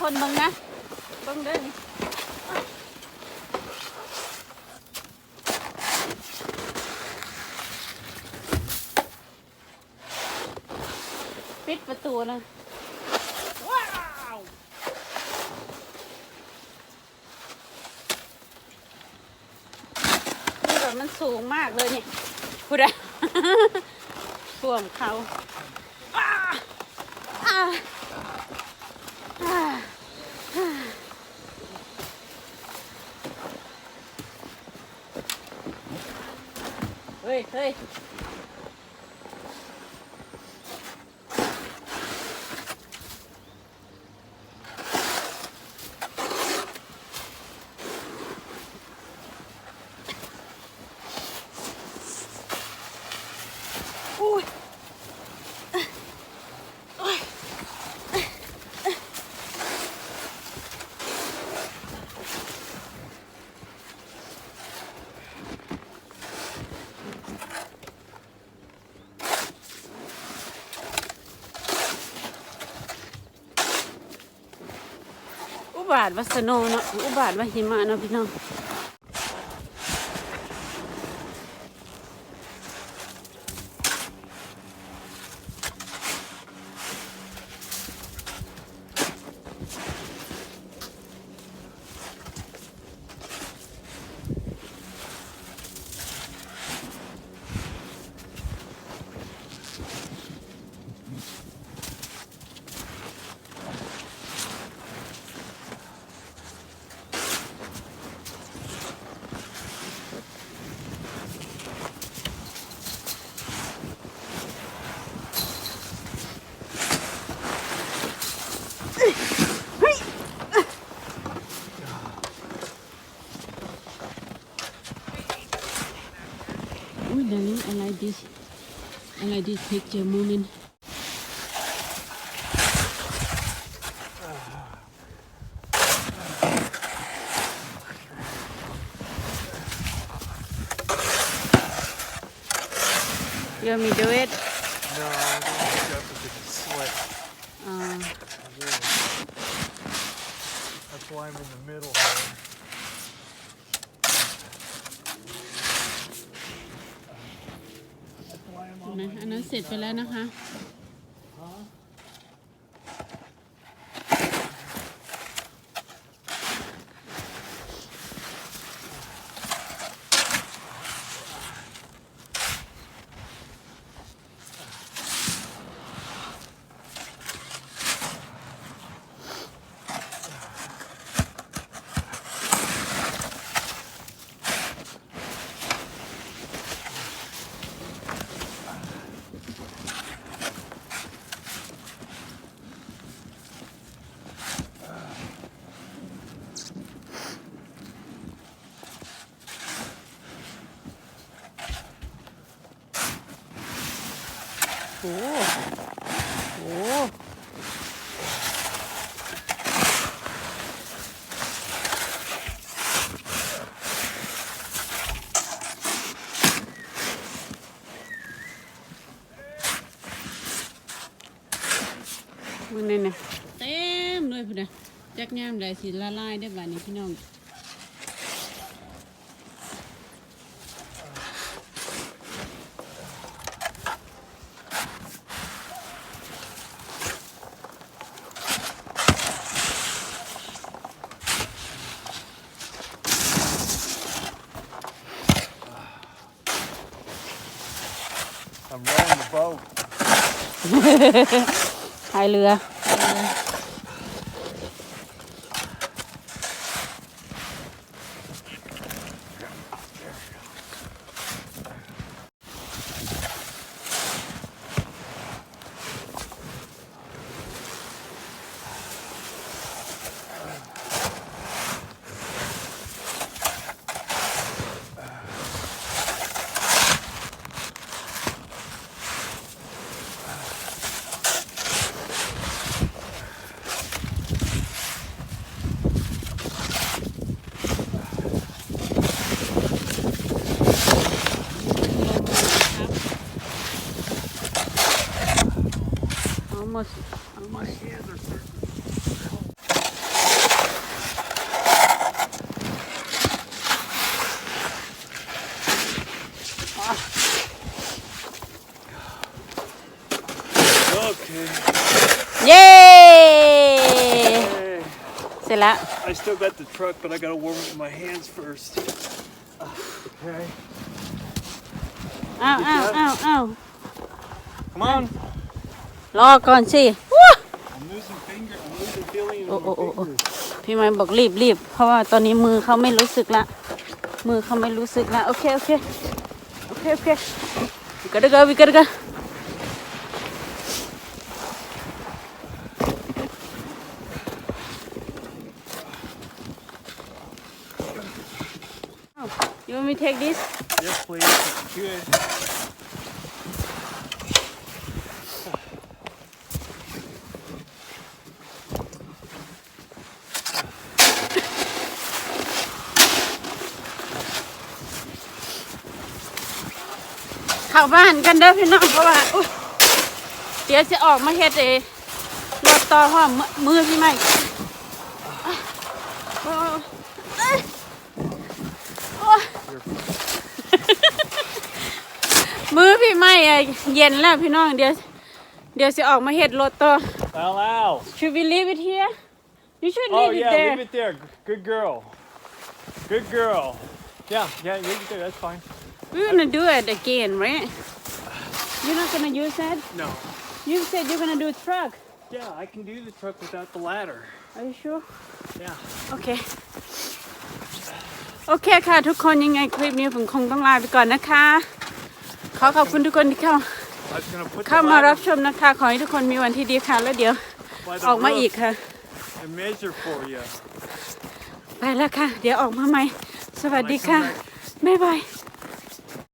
คนเบิ่งนะเบิ่งเด้อปิดประตูนะว้าวนี่แบบมันสูงมากเลยนี่พูดได้ท่วมเขาเฮ้ยเฮ้ยอุบาทวัสโนเนาะอุบาทวหิมะเนาะพี่น้องDarling, I like this. I like this picture moment. You want me to do it? No, I don't think that's because it's sweat. Yeah. That's why I'm in the middle here. นะอันนั้นเสร็จไปแล้วนะคะโอ้โหมันเนี่ยเต็มเลยพุ่นนะจักยามได้สิละลายได้บ้านี้พี่น้องI'm rowing the boat. พายเรือ เสร็จแล้ว I still got the truck, but I gotta warm up my hands first. Okay. อ้าว Come on. รอก่อนสิ I'm losing feeling in my fingers. พี่ไม้บอกรีบเพราะว่าตอนนี้มือเขาไม่รู้สึกละโอเคwe gotta go อ้าว you want me to take this Yes, please. If you could. เข้าบ้านกันเด้อพี่น้องเพราะว่าเดี๋ยวจะออกมาเฮ็ดรถต่อห้อมมือพี่ใหม่มือพี่ใหม่เย็นแล้วพี่น้องเดี๋ยวจะออกมาเฮ็ดรถต่อ Wow. Should we leave it here? You should Oh, leave it yeah, there. leave it there. Good girl. Good girl. Yeah, leave it there. That's fine. We're gonna do it again, right? You're not gonna use that? No. You said you're gonna do truck. Yeah, I can do the truck without the ladder. Are you sure? Yeah. Okay. โอเคค่ะทุกคนยังไงคลิปนี้ผมคงต้องลาไปก่อนนะคะ ขอบคุณทุกคนที่เข้า I was gonna put มา the รับ ladder ชมนะคะ ขอให้ทุกคนมีวันที่ดีค่ะแล้วเดี๋ยว by ออก the มาอีก roof ค่ะ and measure for you. ไปแล้วค่ะ เดี๋ยวออกมาใหม่ สวัสดีค่ะ บ๊ายบาย